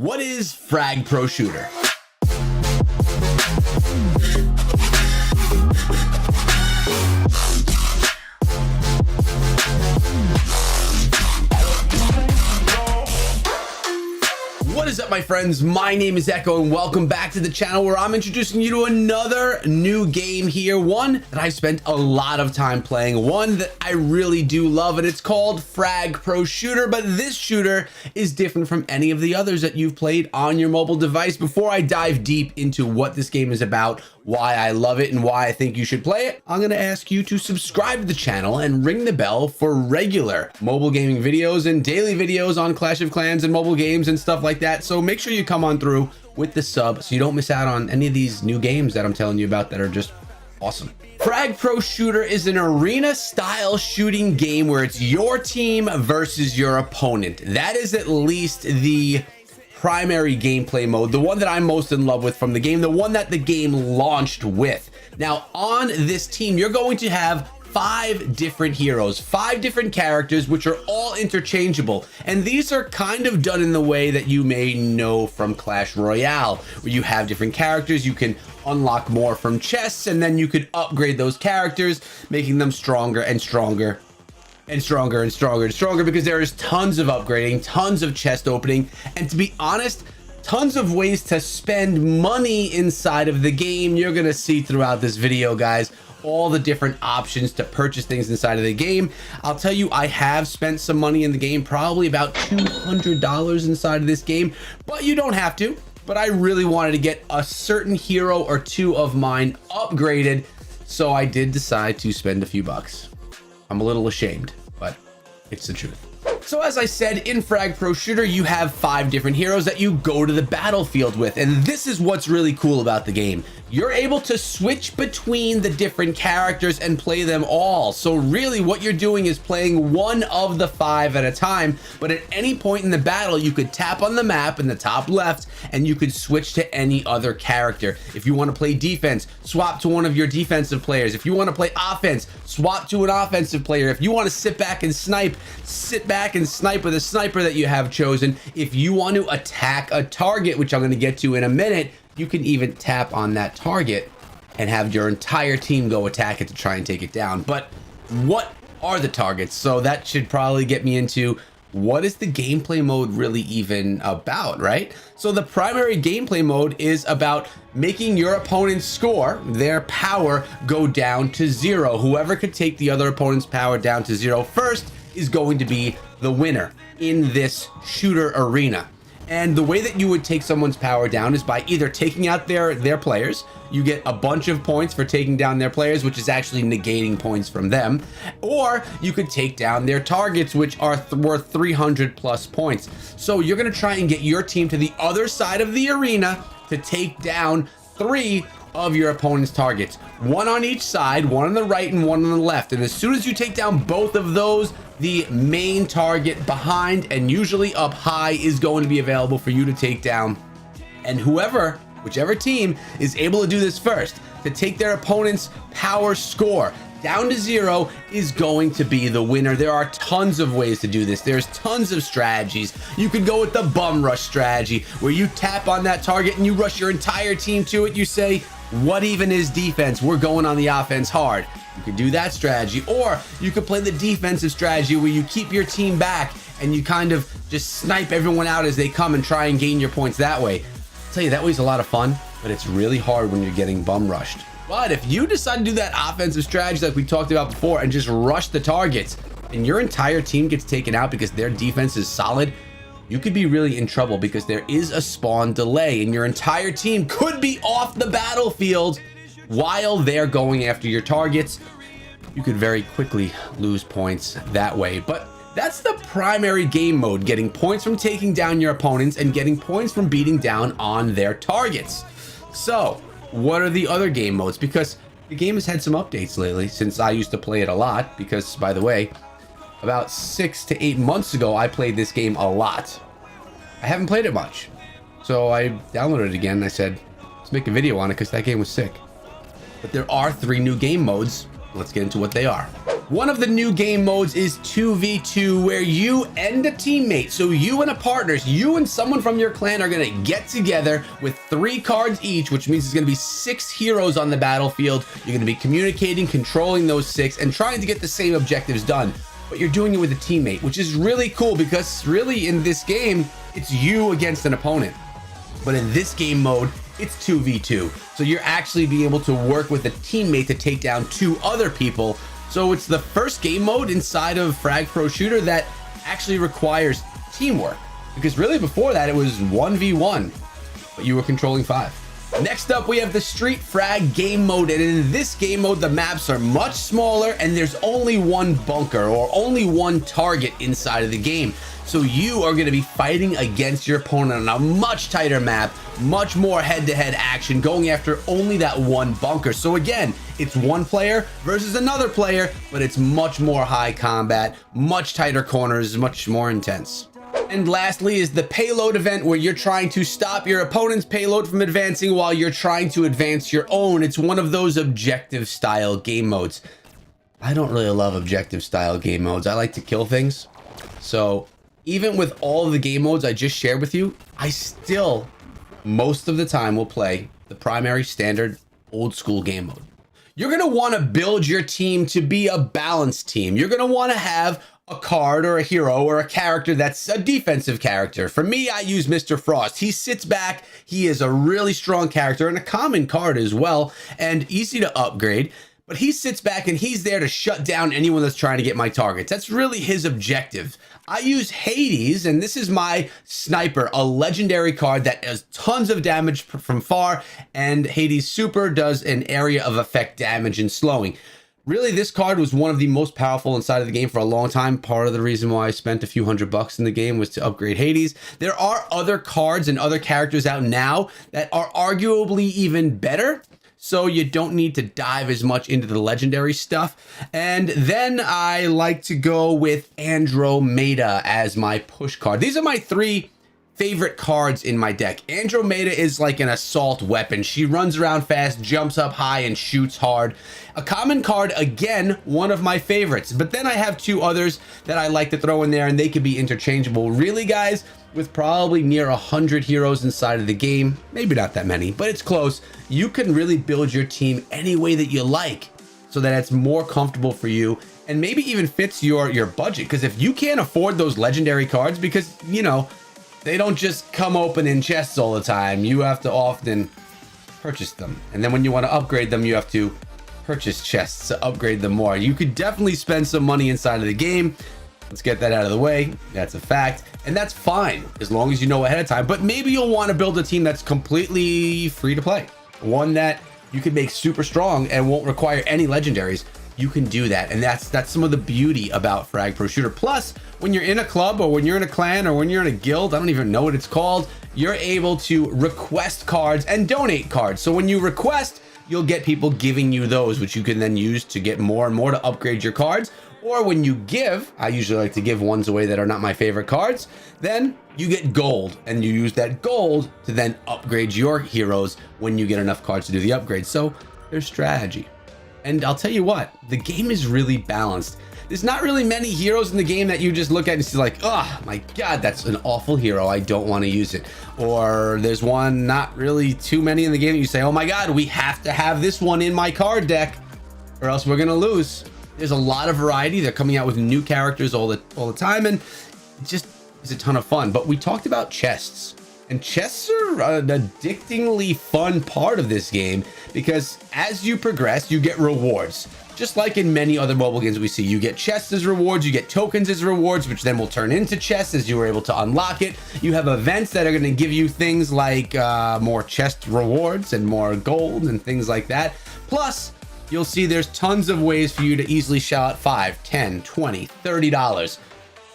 What is FRAG Pro Shooter? What is up, my friends? My name is Echo and welcome back to the channel where I'm introducing you to another new game here, one that I spent a lot of time playing, one that I really do love, and it's called FRAG Pro Shooter. But this shooter is different from any of the others that you've played on your mobile device. Before I dive deep into what this game is about, why I love it and why I think you should play it, I'm going to ask you to subscribe to the channel and ring the bell for regular mobile gaming videos and daily videos on Clash of Clans and mobile games and stuff like that. So make sure you come on through with the sub so you don't miss out on any of these new games that I'm telling you about that are just awesome. FRAG Pro Shooter is an arena style shooting game where it's your team versus your opponent. That is at least the primary gameplay mode, the one that I'm most in love with from the game, the one that the game launched with. Now on this team, you're going to have 5 different heroes, 5 different characters, which are all interchangeable. And these are kind of done in the way that you may know from Clash Royale, where you have different characters, you can unlock more from chests, and then you could upgrade those characters, making them stronger and stronger and stronger and stronger and stronger, because there is tons of upgrading, tons of chest opening, and to be honest, tons of ways to spend money inside of the game. You're gonna see throughout this video, guys, all the different options to purchase things inside of the game. I'll tell you, I have spent some money in the game, probably about $200 inside of this game, but you don't have to. But I really wanted to get a certain hero or two of mine upgraded, so I did decide to spend a few bucks. I'm a little ashamed, but it's the truth. So as I said, in FRAG Pro Shooter, you have 5 different heroes that you go to the battlefield with. And this is what's really cool about the game. You're able to switch between the different characters and play them all. So really what you're doing is playing one of the 5 at a time, but at any point in the battle, you could tap on the map in the top left and you could switch to any other character. If you want to play defense, swap to one of your defensive players. If you want to play offense, swap to an offensive player. If you want to sit back and snipe, sit back and snipe with a sniper that you have chosen. If you want to attack a target, which I'm going to get to in a minute, you can even tap on that target and have your entire team go attack it to try and take it down. But what are the targets? So that should probably get me into what is the gameplay mode really even about, right? So the primary gameplay mode is about making your opponent's score, their power, go down to 0. Whoever could take the other opponent's power down to 0 first is going to be the winner in this shooter arena. And the way that you would take someone's power down is by either taking out their players. You get a bunch of points for taking down their players, which is actually negating points from them. Or you could take down their targets, which are worth 300 plus points. So you're going to try and get your team to the other side of the arena to take down 3 of your opponent's targets. 1 on each side, 1 on the right and 1 on the left. And as soon as you take down both of those, the main target behind and usually up high is going to be available for you to take down. And whichever team is able to do this first, to take their opponent's power score down to 0 is going to be the winner. There are tons of ways to do this. There's tons of strategies. You could go with the bum rush strategy, where you tap on that target and you rush your entire team to it. You say, what even is defense? We're going on the offense hard. You could do that strategy, or you could play the defensive strategy where you keep your team back and you kind of just snipe everyone out as they come and try and gain your points that way. I'll tell you, that way's a lot of fun, but it's really hard when you're getting bum rushed. But if you decide to do that offensive strategy like we talked about before and just rush the targets and your entire team gets taken out because their defense is solid, you could be really in trouble because there is a spawn delay and your entire team could be off the battlefield while they're going after your targets. You could very quickly lose points that way. But that's the primary game mode, getting points from taking down your opponents and getting points from beating down on their targets. So what are the other game modes? Because the game has had some updates lately since I used to play it a lot, because by the way, about 6 to 8 months ago, I played this game a lot. I haven't played it much. So I downloaded it again and I said, let's make a video on it because that game was sick. But there are 3 new game modes. Let's get into what they are. One of the new game modes is 2v2, where you and a teammate, so you and a partner, you and someone from your clan are going to get together with 3 cards each, which means there's going to be 6 heroes on the battlefield. You're going to be communicating, controlling those 6, and trying to get the same objectives done. But you're doing it with a teammate, which is really cool, because really in this game, it's you against an opponent. But in this game mode, it's 2v2. So you're actually being able to work with a teammate to take down 2 other people. So it's the first game mode inside of FRAG Pro Shooter that actually requires teamwork, because really before that it was 1v1, but you were controlling 5. Next up, we have the Street Frag game mode, and in this game mode the maps are much smaller and there's only one bunker or only one target inside of the game. So you are going to be fighting against your opponent on a much tighter map, much more head-to-head action, going after only that one bunker. So again, it's one player versus another player, but it's much more high combat, much tighter corners, much more intense. And lastly is the payload event, where you're trying to stop your opponent's payload from advancing while you're trying to advance your own. It's one of those objective style game modes. I don't really love objective style game modes. I like to kill things. So even with all of the game modes I just shared with you, I still, most of the time, will play the primary standard old school game mode. You're going to want to build your team to be a balanced team. You're going to want to have a card or a hero or a character that's a defensive character. For me, I use Mr. Frost. He sits back. He is a really strong character and a common card as well, and easy to upgrade. But he sits back and he's there to shut down anyone that's trying to get my targets. That's really his objective. I use Hades, and this is my sniper, a legendary card that does tons of damage from far, and Hades Super does an area of effect damage and slowing. Really, this card was one of the most powerful inside of the game for a long time. Part of the reason why I spent a few $100 in the game was to upgrade Hades. There are other cards and other characters out now that are arguably even better, so you don't need to dive as much into the legendary stuff. And then I like to go with Andromeda as my push card. These are my 3 favorite cards in my deck. Andromeda is like an assault weapon. She runs around fast, jumps up high, and shoots hard. A common card, again, one of my favorites. But then I have 2 others that I like to throw in there, and they could be interchangeable. Really, guys, with probably near 100 heroes inside of the game, maybe not that many, but it's close, you can really build your team any way that you like, so that it's more comfortable for you and maybe even fits your budget. Because if you can't afford those legendary cards, because, you know, they don't just come open in chests all the time, you have to often purchase them. And then when you want to upgrade them, you have to purchase chests to upgrade them more. You could definitely spend some money inside of the game. Let's get that out of the way. That's a fact. And that's fine as long as you know ahead of time. But maybe you'll want to build a team that's completely free to play. One that you can make super strong and won't require any legendaries. You can do that. And that's some of the beauty about FRAG Pro Shooter. Plus, when you're in a club or when you're in a clan or when you're in a guild, I don't even know what it's called, you're able to request cards and donate cards. So when you request, you'll get people giving you those, which you can then use to get more and more to upgrade your cards. Or when you give, I usually like to give ones away that are not my favorite cards, then you get gold, and you use that gold to then upgrade your heroes when you get enough cards to do the upgrade. So there's strategy. And I'll tell you what, the game is really balanced. There's not really many heroes in the game that you just look at and see like, oh my God, that's an awful hero, I don't want to use it. Or there's one, not really too many in the game that you say, oh my God, we have to have this one in my card deck or else we're gonna lose. There's a lot of variety. They're coming out with new characters all the time, and it just is a ton of fun. But we talked about chests, and chests are an addictingly fun part of this game, because as you progress, you get rewards. Just like in many other mobile games we see, you get chests as rewards, you get tokens as rewards, which then will turn into chests as you were able to unlock it. You have events that are going to give you things like more chest rewards and more gold and things like that. Plus, you'll see there's tons of ways for you to easily shell out $5, $10, $20, $30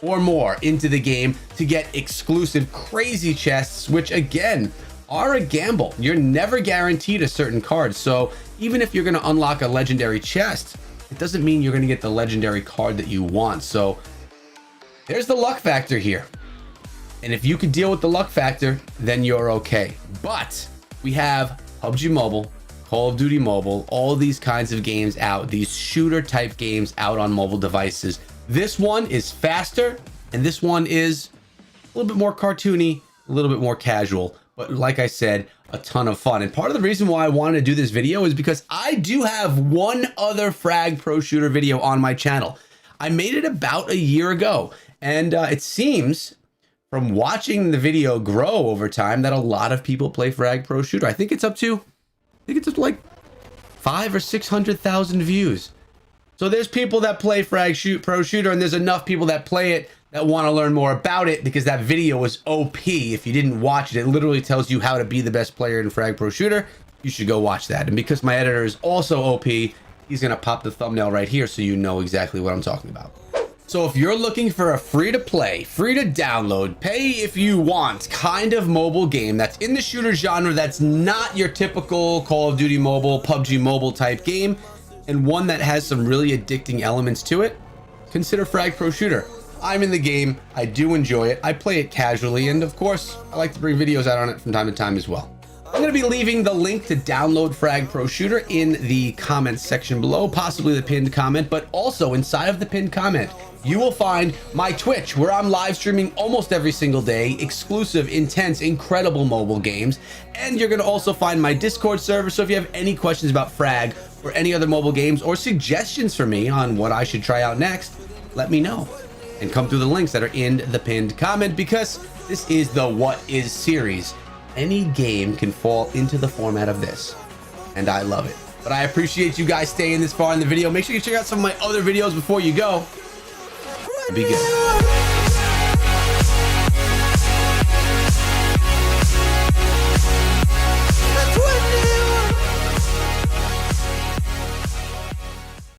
or more into the game to get exclusive crazy chests, which again are a gamble. You're never guaranteed a certain card. So even if you're going to unlock a legendary chest, it doesn't mean you're going to get the legendary card that you want. So there's the luck factor here. And if you can deal with the luck factor, then you're okay. But we have PUBG Mobile Call of Duty Mobile, all these kinds of games out, these shooter type games out on mobile devices. This one is faster, and this one is a little bit more cartoony, a little bit more casual, but like I said, a ton of fun. And part of the reason why I wanted to do this video is because I do have one other FRAG Pro Shooter video on my channel. I made it about a year ago, and it seems from watching the video grow over time that a lot of people play FRAG Pro Shooter. I think it's up to like 500,000 or 600,000 views. So there's people that play FRAG Pro Shooter, and there's enough people that play it that want to learn more about it, because that video was OP. If you didn't watch it, it literally tells you how to be the best player in FRAG Pro Shooter. You should go watch that. And because my editor is also OP, he's going to pop the thumbnail right here so you know exactly what I'm talking about. So if you're looking for a free to play, free to download, pay if you want kind of mobile game that's in the shooter genre, that's not your typical Call of Duty Mobile, PUBG Mobile type game, and one that has some really addicting elements to it, consider FRAG Pro Shooter. I'm in the game, I do enjoy it, I play it casually, and of course, I like to bring videos out on it from time to time as well. I'm going to be leaving the link to download FRAG Pro Shooter in the comments section below, possibly the pinned comment, but also inside of the pinned comment, you will find my Twitch, where I'm live streaming almost every single day, exclusive, intense, incredible mobile games. And you're going to also find my Discord server, so if you have any questions about FRAG or any other mobile games, or suggestions for me on what I should try out next, let me know. And come through the links that are in the pinned comment, because this is the What Is series. Any game can fall into the format of this, and I love it. But I appreciate you guys staying this far in the video. Make sure you check out some of my other videos before you go. Be good.